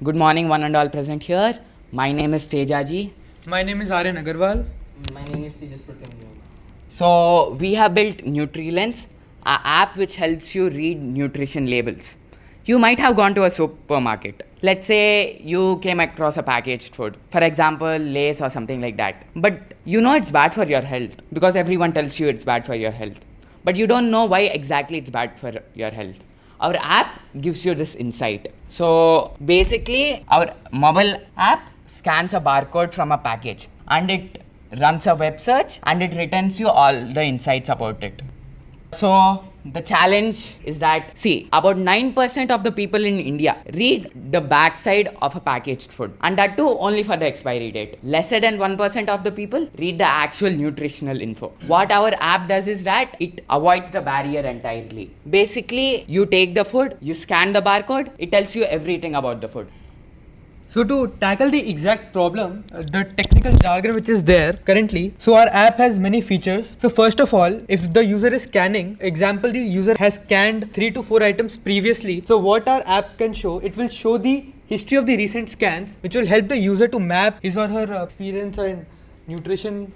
Good morning, one and all present here. My name is Tejaji. My name is Aryan Agarwal. My name is Tejas Pratim. So we have built NutriLens, an app which helps you read nutrition labels. You might have gone to a supermarket. Let's say you came across a packaged food, for example, Lay's or something like that. But you know it's bad for your health because everyone tells you it's bad for your health. But you don't know why exactly it's bad for your health. Our app gives you this insight. So basically, our mobile app scans a barcode from a package and it runs a web search and it returns you all the insights about it. So the challenge is that, see, about 9% of the people in India read the backside of a packaged food, and that too only for the expiry date. Lesser than 1% of the people read the actual nutritional info. What our app does is that it avoids the barrier entirely. Basically, you take the food, you scan the barcode, it tells you everything about the food. So to tackle the exact problem, the technical jargon which is there currently, so our app has many features. So first of all, if the user is scanning, example the user has scanned 3 to 4 items previously, so what our app can show, it will show the history of the recent scans, which will help the user to map his or her experience and nutrition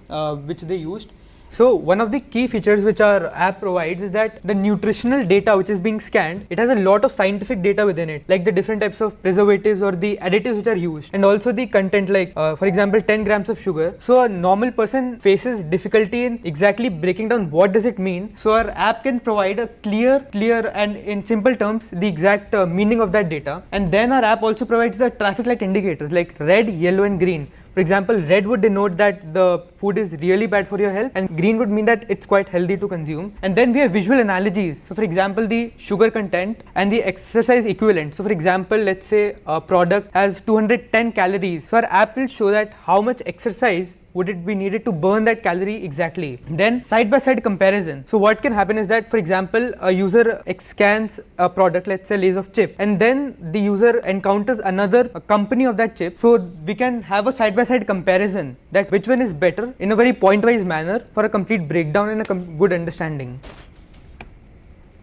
which they used. So one of the key features which our app provides is that the nutritional data which is being scanned, it has a lot of scientific data within it, like the different types of preservatives or the additives which are used, and also the content, like for example 10 grams of sugar. So a normal person faces difficulty in exactly breaking down what does it mean. So our app can provide a clear and in simple terms the exact meaning of that data. And then our app also provides the traffic light indicators like red, yellow and green. For example, red would denote that the food is really bad for your health, and green would mean that it's quite healthy to consume. And then we have visual analogies. So for example, the sugar content and the exercise equivalent. So for example, let's say a product has 210 calories. So our app will show that how much exercise would it be needed to burn that calorie exactly. Then side by side comparison. So what can happen is that, for example, a user scans a product, let's say Lay's of chip, and then the user encounters another company of that chip. So we can have a side by side comparison that which one is better in a very point wise manner for a complete breakdown and a good understanding.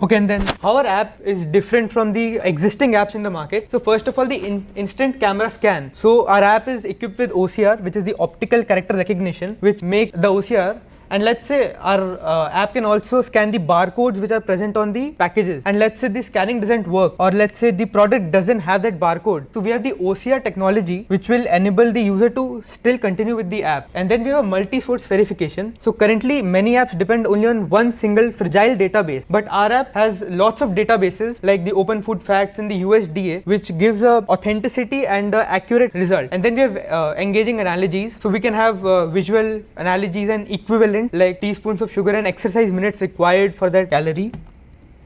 Okay, and then how our app is different from the existing apps in the market. So first of all, the instant camera scan. So our app is equipped with OCR, which is the optical character recognition, which make the OCR. And let's say our app can also scan the barcodes which are present on the packages. And let's say the scanning doesn't work, or let's say the product doesn't have that barcode. So we have the OCR technology which will enable the user to still continue with the app. And then we have multi-source verification. So currently many apps depend only on one single fragile database, but our app has lots of databases like the Open Food Facts and the USDA, which gives a authenticity and a accurate result. And then we have engaging analogies. So we can have visual analogies and equivalent like teaspoons of sugar and exercise minutes required for that calorie.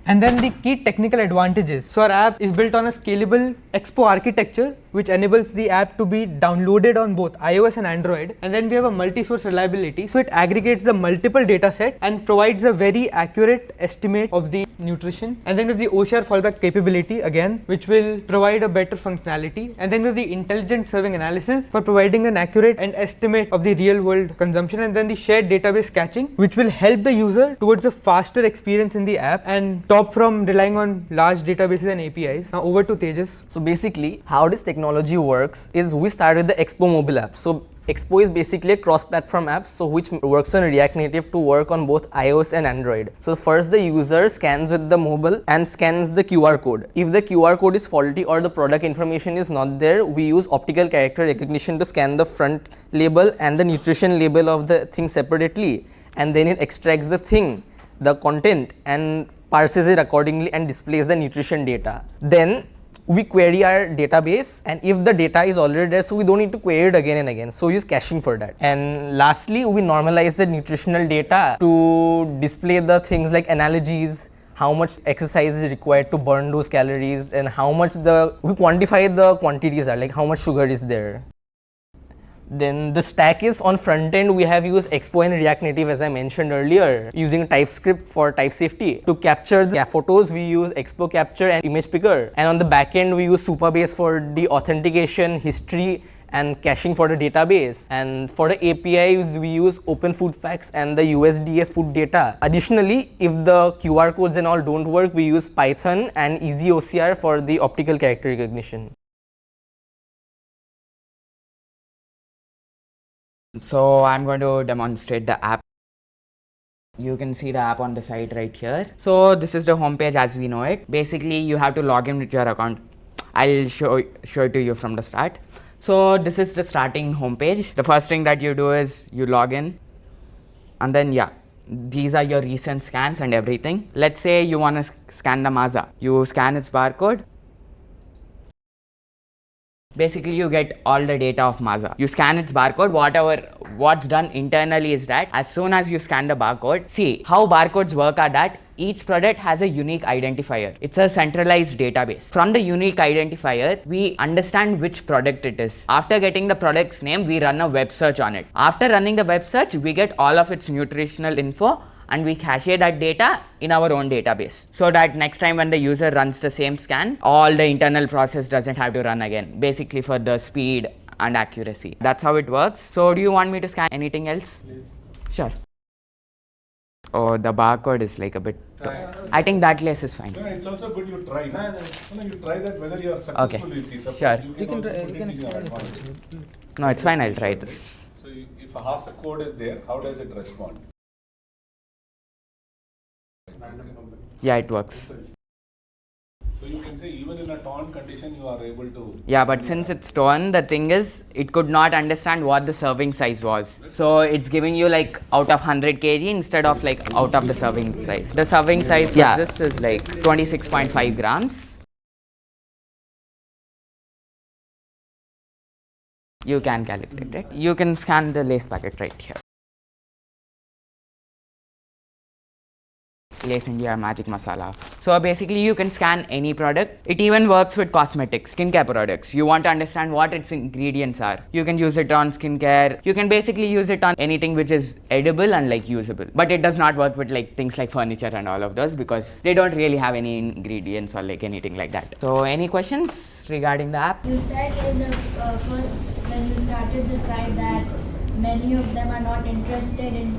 And then the key technical advantages. So our app is built on a scalable Expo architecture which enables the app to be downloaded on both iOS and Android. And then we have a multi-source reliability. So it aggregates the multiple data set and provides a very accurate estimate of the nutrition. And then we have the OCR fallback capability again, which will provide a better functionality. And then we have the intelligent serving analysis for providing an accurate and estimate of the real world consumption. And then the shared database caching, which will help the user towards a faster experience in the app and stop from relying on large databases and APIs. Now over to Tejas. So basically, how this technology works is we start with the Expo mobile app. So Expo is basically a cross-platform app, so which works on React Native to work on both iOS and Android. So first the user scans with the mobile and scans the QR code. If the QR code is faulty or the product information is not there, we use optical character recognition to scan the front label and the nutrition label of the thing separately, and then it extracts the content and parses it accordingly and displays the nutrition data. Then we query our database, and if the data is already there, so we don't need to query it again and again, so we use caching for that. And lastly, we normalize the nutritional data to display the things like analogies, how much exercise is required to burn those calories, and how much we quantify the quantities are, like how much sugar is there. Then the stack is on front end, we have used Expo and React Native as I mentioned earlier, using TypeScript for type safety. To capture the photos, we use Expo Capture and Image Picker. And on the back end, we use Supabase for the authentication, history and caching for the database. And for the APIs, we use Open Food Facts and the USDA food data. Additionally, if the QR codes and all don't work, we use Python and Easy OCR for the optical character recognition. So I'm going to demonstrate the app. You can see the app on the side right here. So this is the homepage as we know it. Basically, you have to log in with your account. I'll show it to you from the start. So this is the starting homepage. The first thing that you do is you log in, and then these are your recent scans and everything. Let's say you want to scan the Mazda. You scan its barcode. Basically, you get all the data of Mazda. You scan its barcode. What's done internally is that as soon as you scan the barcode, see how barcodes work are that each product has a unique identifier. It's a centralized database. From the unique identifier, we understand which product it is. After getting the product's name, we run a web search on it. After running the web search, we get all of its nutritional info, and we cache that data in our own database, so that next time when the user runs the same scan, all the internal process doesn't have to run again, basically for the speed and accuracy. That's how it works. So do you want me to scan anything else? Please. Sure. Oh, the barcode is like a bit... I think that less is fine. No, it's also good you try. You try that whether you are successful. Okay. You'll see. Sure. You can try. No, it's fine. I'll try this. So if half the code is there, how does it respond? Yeah, it works. So you can say even in a torn condition you are able to... Yeah, but since it's torn, the thing is, it could not understand what the serving size was. So it's giving you like out of 100 kg instead of like out of the serving size. The serving size for this is like 26.5 grams. You can calculate it. You can scan the lace packet right here. Lace India Magic Masala. So basically you can scan any product. It even works with cosmetics, skincare products. You want to understand what its ingredients are. You can use it on skincare. You can basically use it on anything which is edible and like usable. But it does not work with like things like furniture and all of those because they don't really have any ingredients or like anything like that. So any questions regarding the app? You said in the first, when you started the slide, that many of them are not interested in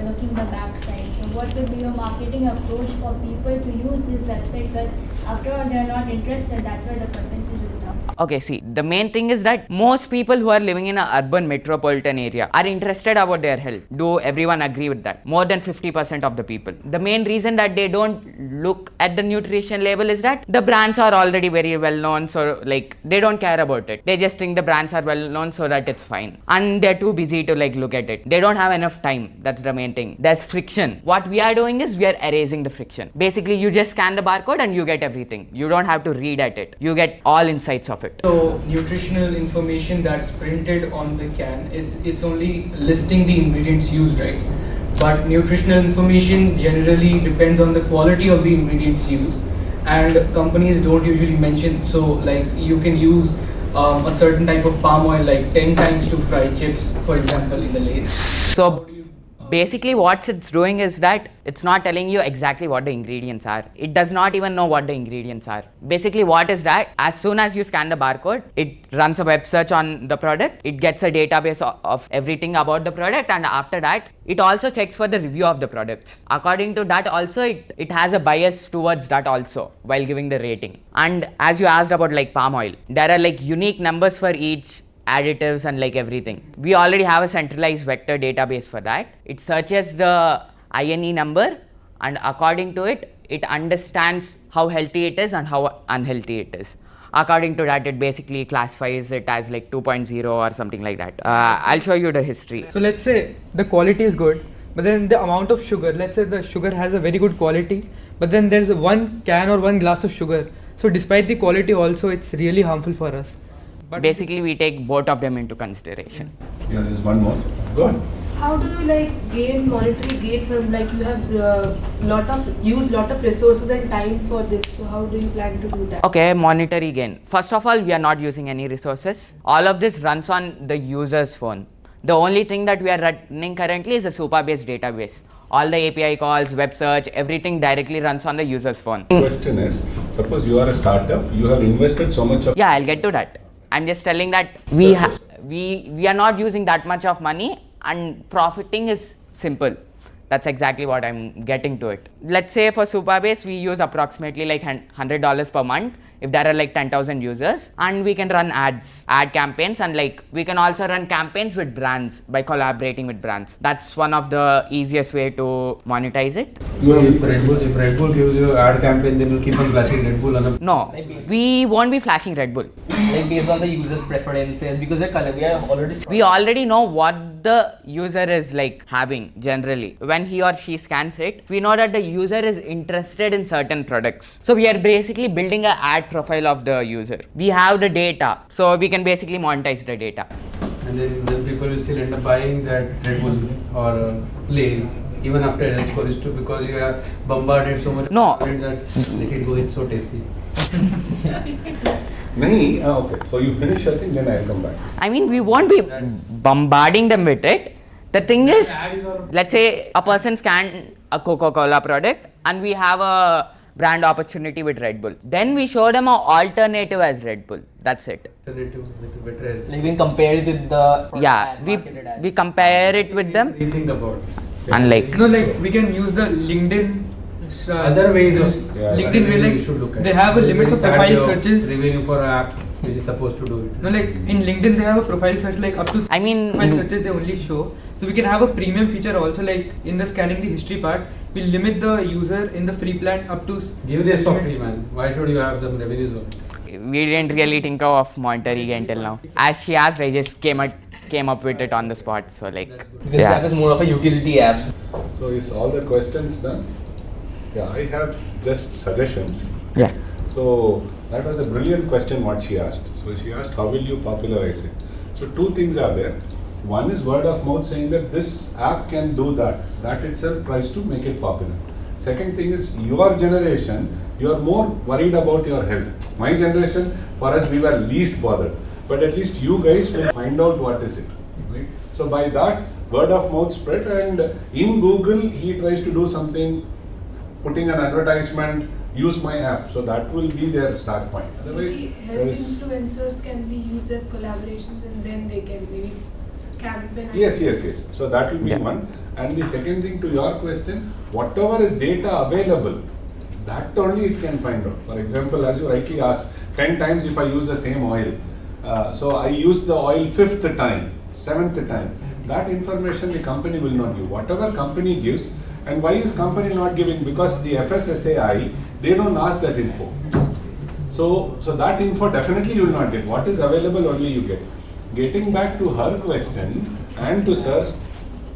looking the backside. So what would be your marketing approach for people to use this website? Because after all, they are not interested. That's why the percentage is down. Okay, see, the main thing is that most people who are living in an urban metropolitan area are interested about their health. Do everyone agree with that? More than 50% of the people. The main reason that they don't look at the nutrition label is that the brands are already very well known, so like they don't care about it. They just think the brands are well known, so that it's fine. And they're too busy to like look at it. They don't have enough time. That's the main thing. There's friction. What we are doing is we are erasing the friction. Basically, you just scan the barcode and you get everything. You don't have to read at it. You get all insights of it. So nutritional information that's printed on the can, it's only listing the ingredients used, right? But nutritional information generally depends on the quality of the ingredients used, and companies don't usually mention. So like you can use a certain type of palm oil like 10 times to fry chips, for example, in the Lay's. So basically what it's doing is that it's not telling you exactly what the ingredients are. It does not even know what the ingredients are. Basically what is that, as soon as you scan the barcode, it runs a web search on the product. It gets a database of everything about the product, and after that, it also checks for the review of the products. According to that also, it has a bias towards that also while giving the rating. And as you asked about like palm oil, there are like unique numbers for each additives and like everything. We already have a centralized vector database for that. It searches the INE number, and according to it, it understands how healthy it is and how unhealthy it is. According to that, it basically classifies it as like 2.0 or something like that. I'll show you the history. So let's say the quality is good, but then the amount of sugar, let's say the sugar has a very good quality, but then there's one can or one glass of sugar. So despite the quality also, it's really harmful for us. But basically, we take both of them into consideration. Yeah, there's one more. Go on. How do you like gain monetary gain from, like you have lot of resources and time for this? So how do you plan to do that? Okay, monetary gain. First of all, we are not using any resources. All of this runs on the user's phone. The only thing that we are running currently is a Super-based database. All the API calls, web search, everything directly runs on the user's phone. Question is, suppose you are a startup, you have invested so much of... Yeah, I'll get to that. I'm just telling that we are not using that much of money, and profiting is simple. That's exactly what I'm getting to it. Let's say for Superbase, we use approximately like $100 per month if there are like 10,000 users, and we can run ad campaigns, and like we can also run campaigns with brands by collaborating with brands. That's one of the easiest way to monetize it. So if Red Bull gives you ad campaign, then you'll keep on flashing Red Bull on a... No, we won't be flashing Red Bull. Like based on the user's preferences, because We already know what the user is like having generally. When he or she scans it, we know that the user is interested in certain products. So we are basically building an ad profile of the user. We have the data, so we can basically monetize the data. And then people will still end up buying that Red Bull or Lay's even after health score is 2 because you have bombarded so much No. that let it go, it's so tasty. Okay. So you finish your thing, then I'll come back. I mean, we won't be bombarding them with it. The thing is, let's say a person scanned a Coca-Cola product and we have a brand opportunity with Red Bull. Then we show them an alternative as Red Bull. That's it. Alternative with better health. like we can compare it with the Yeah, we compare it with them. What do you think about this? And like, No, like we can use the LinkedIn. Other ways of LinkedIn way, you should look like at they have a limit for profile searches. Revenue for an app which is supposed to do it. No, like in LinkedIn they have a profile search like up to I mean, profile searches they only show. So we can have a premium feature also, like in the scanning the history part, we limit the user in the free plan up to. Give this for free, man. Why should you have some revenues on it? we didn't really think of monitoring until now. As she asked, I just came up with it on the spot. So like, because the app is more of a utility app. So is all the questions done? Yeah, I have just suggestions. yeah. So that was a brilliant question what she asked. So she asked, how will you popularize it? So two things are there. One is word of mouth saying that this app can do that. That itself tries to make it popular. Second thing is your generation, you are more worried about your health. My generation, for us, we were least bothered. But at least you guys will find out what is it. Right? So by that, word of mouth spread, and in Google, he tries to do something, putting an advertisement, use my app. So that will be their start point. Otherwise, Maybe there health is- influencers can be used as collaborations and then they can maybe campaign. Yes. So that will be Yeah. one. And the second thing to your question, whatever is data available, that only it can find out. For example, as you rightly asked, 10 times if I use the same oil, so I use the oil 5th time, 7th time, that information the company will not give. Whatever company gives, and why is company not giving? Because the FSSAI, they don't ask that info. So that info definitely you will not get. What is available only you get. Getting back to her question and to sir's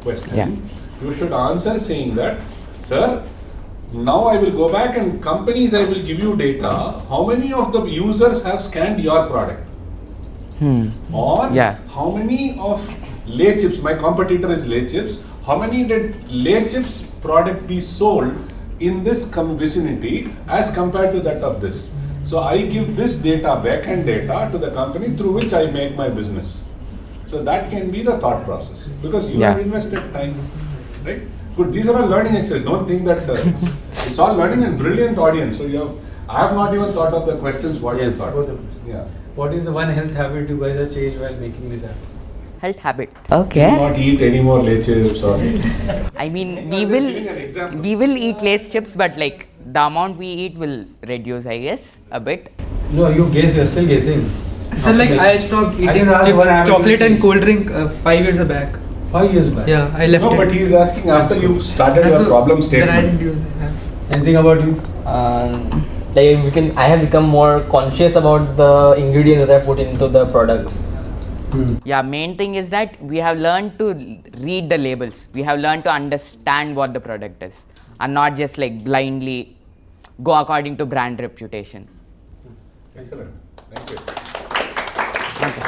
question, Yeah. you should answer saying that, sir, now I will go back and companies I will give you data, how many of the users have scanned your product? Or Yeah. how many of Lay Chips, my competitor is Lay Chips, how many did Lay Chips product be sold in this vicinity as compared to that of this? So I give this data, back-end data to the company through which I make my business. So that can be the thought process because you Yeah. have invested time, right? Good. These are all learning exercises. Don't think that it's all learning and brilliant audience. So I have not even thought of the questions what you Yes, thought. both of us. Yeah. What is the one health habit you guys have changed while making this app? Health habit. Do Okay. not eat any more Lay Chips or. I mean, I'm just giving an example. we will eat Lay's chips, but like the amount we eat will reduce, I guess, a bit. No, you guess, you're still guessing. So like I stopped I eating just asked chips, what happened chocolate to and chips. cold drink 5 years back. 5 years back. Yeah, I left No, it. but he is asking after you started And your so problem then I didn't statement. use the app. Anything about you? I have become more conscious about the ingredients that I put into the products. Yeah, main thing is that we have learned to read the labels. We have learned to understand what the product is and not just like blindly go according to brand reputation. Excellent. Thank you. Okay.